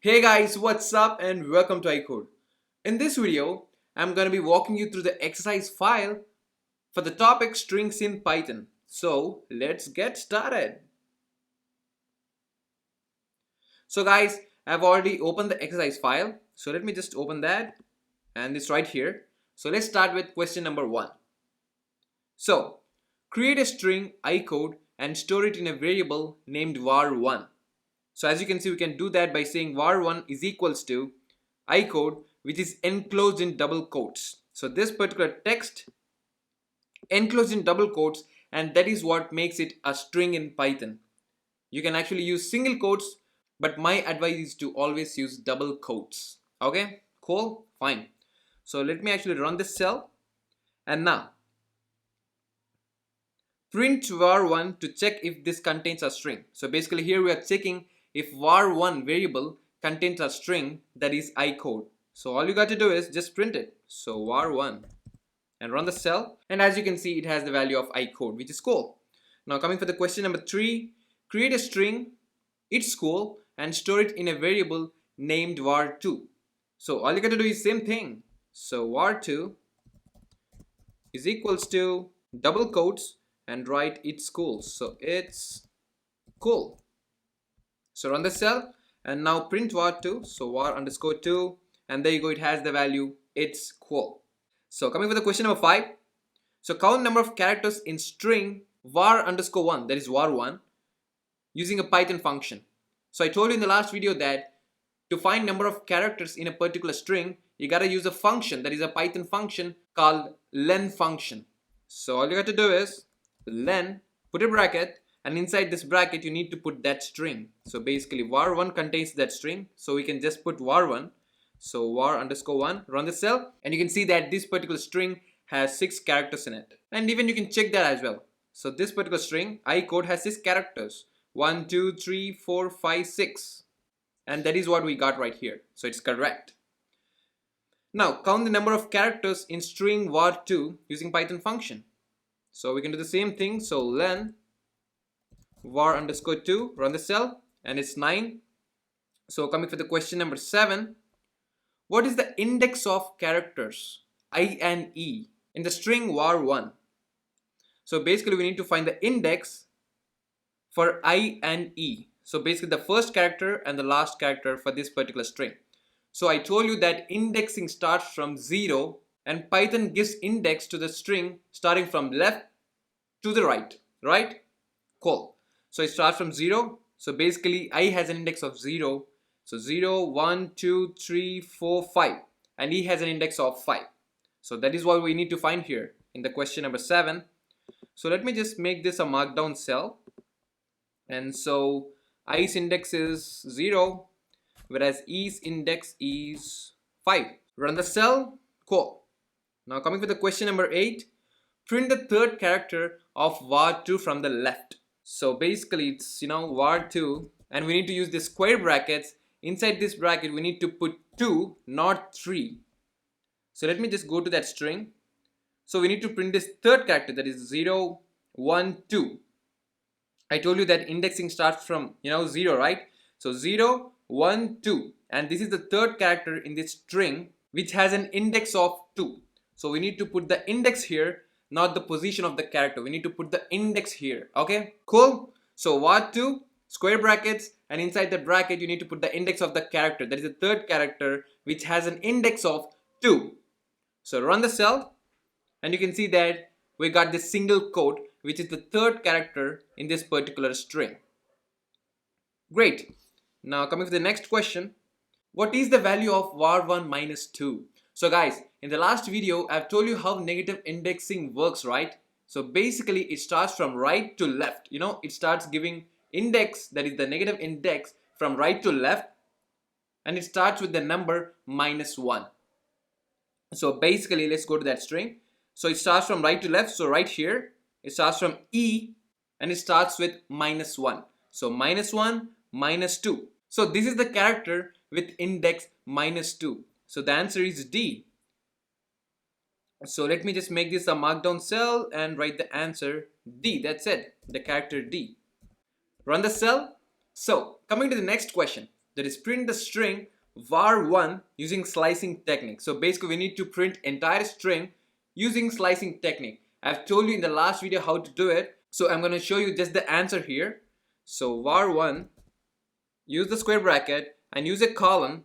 Hey guys, what's up and welcome to iCode. In this video, I'm going to be walking you through the exercise file for the topic strings in Python. So let's get started. So guys, I've already opened the exercise file. So let me just open that and it's right here. So let's start with question number 1. So create a string iCode and store it in a variable named var1. So as you can see, we can do that by saying var1 is equals to iCode, which is enclosed in double quotes. So this particular text enclosed in double quotes, and that is what makes it a string in Python. You can actually use single quotes, but my advice is to always use double quotes. Okay, cool, fine. So let me actually run this cell, and now print var1 to check if this contains a string. So basically here we are checking if var1 variable contains a string that is iCode. So all you got to do is just print it. So var1 and run the cell, and as you can see it has the value of iCode, which is cool. Now coming for the question number 3, create a string it's cool and store it in a variable named var2. So all you got to do is same thing. So var2 is equals to double quotes and write it's cool. So it's cool. So run the cell and now print var2. So var underscore 2, and there you go, it has the value it's cool. So coming for the question number 5. So count number of characters in string var underscore 1, that is var1, using a Python function. So I told you in the last video that to find number of characters in a particular string, you gotta use a function, that is a Python function called len function. So all you got to do is len, put a bracket, and inside this bracket you need to put that string. So basically var1 contains that string, so we can just put var1. So var underscore 1, run the cell, and you can see that this particular string has 6 characters in it. And even you can check that as well. So this particular string iCode has 6 characters, 1 2 3 4 5 6, and that is what we got right here. So it's correct. Now count the number of characters in string var2 using Python function. So we can do the same thing. So len var underscore 2, run the cell, and it's 9. So coming for the question number 7, what is the index of characters I and E in the string var1? So basically we need to find the index for I and E. So basically the first character and the last character for this particular string. So I told you that indexing starts from 0, and Python gives index to the string starting from left to the right, right? Cool. So it starts from 0. So basically I has an index of 0. So 0, 1, 2, 3, 4, 5, and E has an index of 5. So that is what we need to find here in the question number 7. So let me just make this a markdown cell. And so I's index is 0, whereas E's index is 5. Run the cell. Cool. Now coming for the question number 8, print the third character of var2 from the left. So basically it's var2, and we need to use the square brackets. Inside this bracket we need to put 2, not 3. So let me just go to that string. So we need to print this third character, that is 0 1 2. I told you that indexing starts from 0, right? So 0 1 2, and this is the third character in this string which has an index of 2. So we need to put the index here, not the position of the character. We need to put the index here. Okay, cool. So var2, square brackets, and inside the bracket you need to put the index of the character, that is the third character which has an index of 2. So run the cell, and you can see that we got this single quote, which is the third character in this particular string. Great. Now coming to the next question, what is the value of var1 minus 2? So guys, in the last video I've told you how negative indexing works, right? So basically it starts from right to left. It starts giving index, that is the negative index, from right to left, and it starts with the number -1. So basically let's go to that string. So it starts from right to left. So right here it starts from E, and it starts with -1. So -1 -2. So this is the character with index -2. So the answer is D. So let me just make this a markdown cell and write the answer D. That's it, the character D. Run the cell. So coming to the next question, that is print the string var1 using slicing technique. So basically we need to print entire string using slicing technique. I've told you in the last video how to do it, so I'm going to show you just the answer here. So var1, use the square bracket and use a column,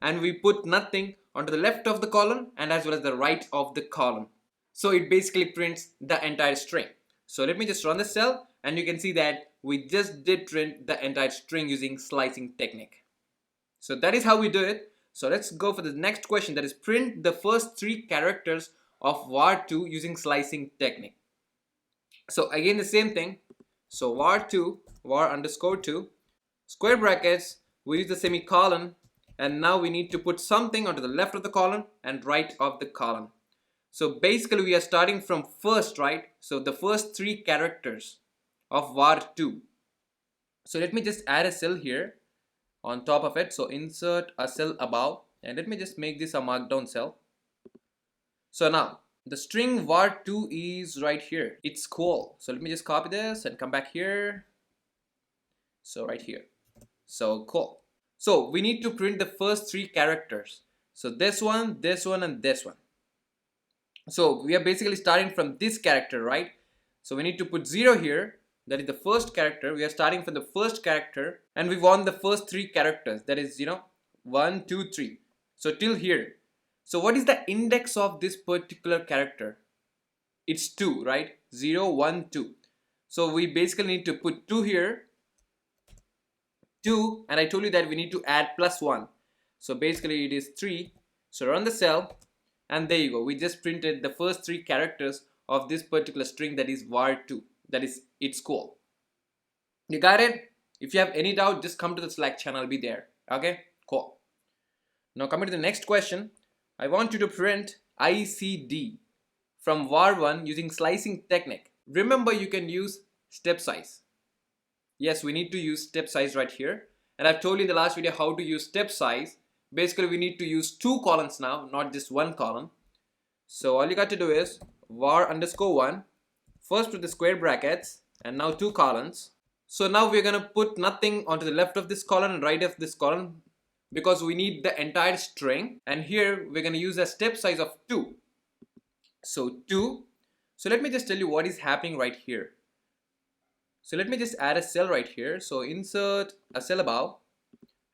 and we put nothing onto the left of the column and as well as the right of the column. So it basically prints the entire string. So let me just run the cell and you can see that we just did print the entire string using slicing technique. So that is how we do it. So let's go for the next question, that is print the first 3 characters of var2 using slicing technique. So again the same thing. So var2, var underscore 2, square brackets, we use the semicolon, and now we need to put something onto the left of the column and right of the column. So basically we are starting from first, right? So the first 3 characters of var2. So let me just add a cell here on top of it. So insert a cell above, and let me just make this a markdown cell. So now the string var2 is right here. It's cool. So let me just copy this and come back here. So right here. So cool. So we need to print the first 3 characters. So this one, and this one. So we are basically starting from this character, right? So we need to put 0 here. That is the first character. We are starting from the first character and we want the first 3 characters. That is, 1, 2, 3. So till here. So what is the index of this particular character? It's 2, right? 0, 1, 2. So we basically need to put 2 here. 2, and I told you that we need to add +1. So basically it is 3. So run the cell and there you go. We just printed the first 3 characters of this particular string, that is var2. That is its cool. You got it? If you have any doubt, just come to the Slack channel, I'll be there. Okay, cool. Now coming to the next question, I want you to print ICD from var1 using slicing technique. Remember, you can use step size. Yes, we need to use step size right here. And I've told you in the last video how to use step size. Basically, we need to use 2 columns now, not just 1 column. So all you got to do is var underscore 1. First with the square brackets and now 2 columns. So now we're going to put nothing onto the left of this column and right of this column because we need the entire string. And here we're going to use a step size of 2. So 2. So let me just tell you what is happening right here. So let me just add a cell right here. So insert a cell above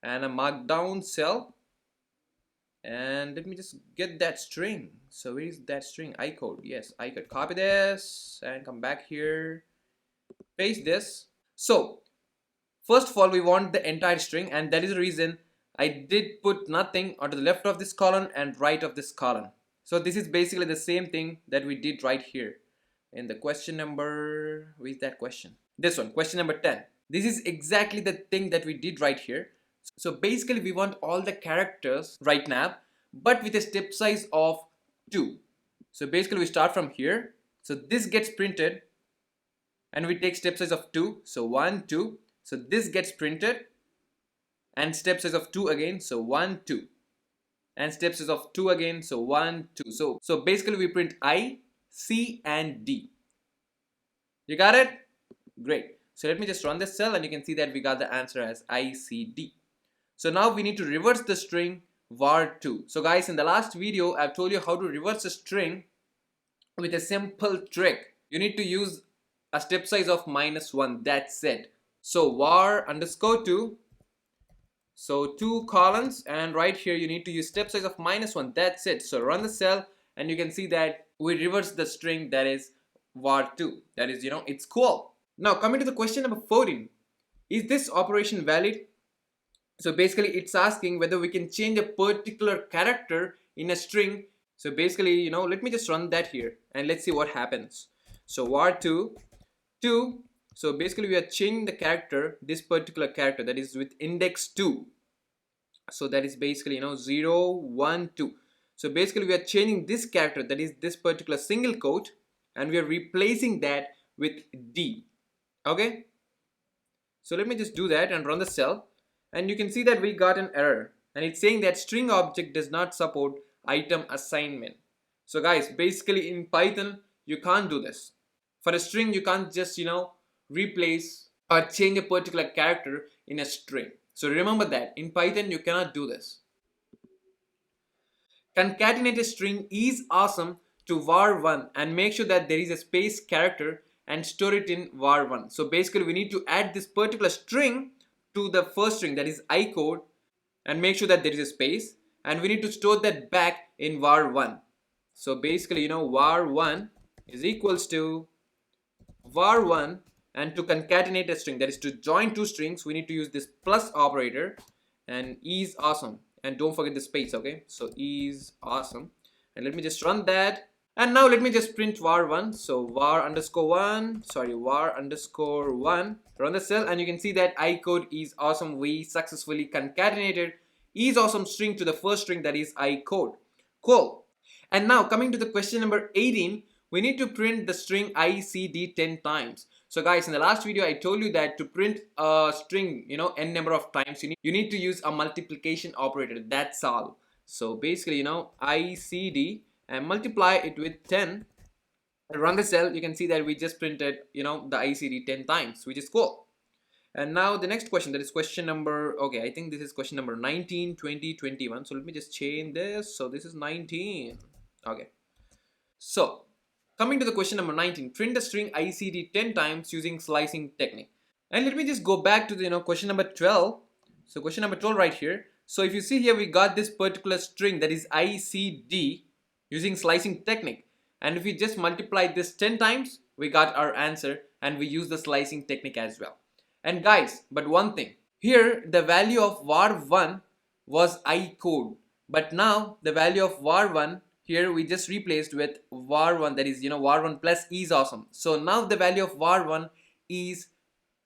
and a markdown cell. And let me just get that string. So where is that string? I code. Yes, I could copy this and come back here, paste this. So first of all, we want the entire string, and that is the reason I did put nothing onto the left of this column and right of this column. So this is basically the same thing that we did right here in the question number, where is that question? This one, question number 10. This is exactly the thing that we did right here. So basically we want all the characters right now, but with a step size of 2. So basically we start from here. So this gets printed and we take step size of 2. So 1, 2. So this gets printed and step size of 2 again. So 1, 2. And step size of 2 again. So 1, 2. So basically we print I, C and D. You got it? Great. So let me just run this cell and you can see that we got the answer as ICD. So now we need to reverse the string var2. So guys, in the last video, I've told you how to reverse a string with a simple trick. You need to use a step size of -1. That's it. So var underscore 2. So 2 columns, and right here you need to use step size of -1. That's it. So run the cell and you can see that we reverse the string, that is var2. That is, it's cool. Now coming to the question number 14. Is this operation valid? So basically it's asking whether we can change a particular character in a string. So basically, let me just run that here and let's see what happens. So var2, 2. So basically we are changing the character, this particular character, that is with index 2. So that is basically, 0, 1, 2. So basically we are changing this character, that is this particular single quote, and we are replacing that with D. Okay. So let me just do that and run the cell. And you can see that we got an error and it's saying that string object does not support item assignment. So guys, basically in Python, you can't do this. For a string, you can't just, replace or change a particular character in a string. So remember that in Python you cannot do this. Concatenate a string is awesome to var1 and make sure that there is a space character and store it in var1. So basically we need to add this particular string to the first string, that is I code, and make sure that there is a space, and we need to store that back in var1. So basically, var1 is equals to var1, and to concatenate a string, that is to join two strings, we need to use this plus operator, and is awesome, and don't forget the space. Okay, so is awesome, and let me just run that. And now let me just print var1. So var underscore 1, sorry, var underscore 1, run the cell, and you can see that I code is awesome. We successfully concatenated is awesome string to the first string, that is I code. Cool. And now coming to the question number 18, we need to print the string ICD 10 times. So guys, in the last video I told you that to print a string, n number of times, you need to use a multiplication operator. That's all. So basically, ICD and multiply it with 10 and run the cell. You can see that we just printed, the ICD 10 times, which is cool. And now the next question, that is question number, okay, I think this is question number 19, 20, 21. So let me just change this. So this is 19. Okay. So coming to the question number 19, print the string ICD 10 times using slicing technique. And let me just go back to the question number 12. So question number 12 right here. So if you see here, we got this particular string, that is ICD, using slicing technique, and if we just multiply this 10 times, we got our answer, and we use the slicing technique as well. And guys, but one thing, here the value of var1 was I code, but now the value of var1 here we just replaced with var1, that is var1 plus is awesome. So now the value of var1 is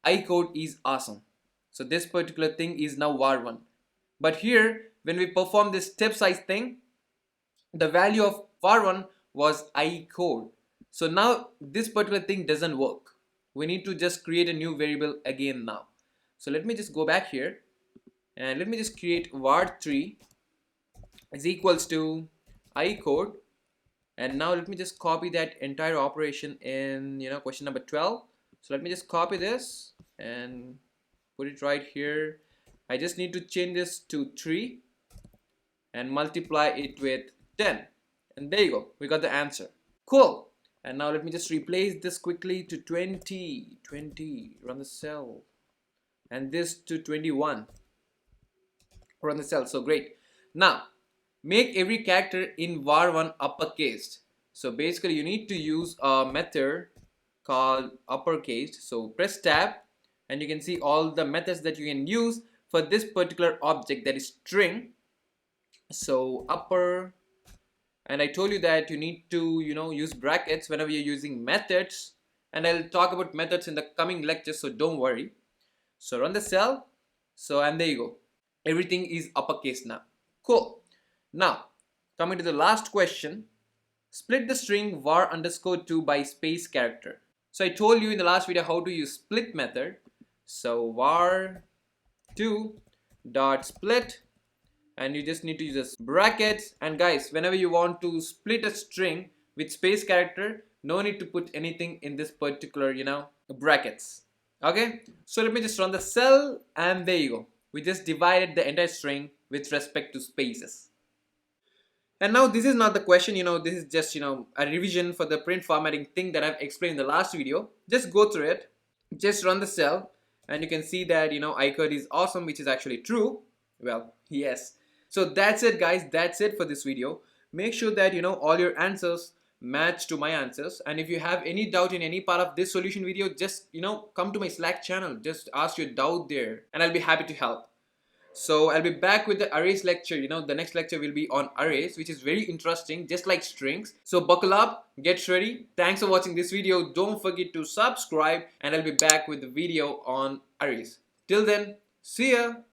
I code is awesome. So this particular thing is now var1. But here when we perform this step size thing, the value of var1 was I code. So now this particular thing doesn't work. We need to just create a new variable again now. So let me just go back here, and let me just create var3 is equals to I code, and now let me just copy that entire operation in question number 12. So let me just copy this and put it right here. I just need to change this to 3 and multiply it with 10, and there you go, we got the answer. Cool. And now let me just replace this quickly to 20, run the cell, and this to 21, run the cell. So great. Now make every character in var1 uppercase. So basically you need to use a method called uppercase. So press tab, and you can see all the methods that you can use for this particular object, that is string. So upper, and I told you that you need to use brackets whenever you're using methods, and I'll talk about methods in the coming lectures, so don't worry. So run the cell. So, and there you go, everything is uppercase now. Cool. Now coming to the last question, split the string var underscore 2 by space character. So I told you in the last video how to use split method. So var 2 dot split, and you just need to use brackets. And guys, whenever you want to split a string with space character, no need to put anything in this particular brackets. Okay, so let me just run the cell, and there you go, we just divided the entire string with respect to spaces. And now this is not the question, this is just a revision for the print formatting thing that I've explained in the last video. Just go through it, just run the cell, and you can see that I code is awesome, which is actually true. Well, yes. So that's it guys, that's it for this video. Make sure that all your answers match to my answers, and if you have any doubt in any part of this solution video, just come to my Slack channel, just ask your doubt there, and I'll be happy to help. So I'll be back with the arrays lecture. The next lecture will be on arrays, which is very interesting, just like strings. So buckle up, get ready. Thanks for watching this video. Don't forget to subscribe, and I'll be back with the video on arrays. Till then, see ya.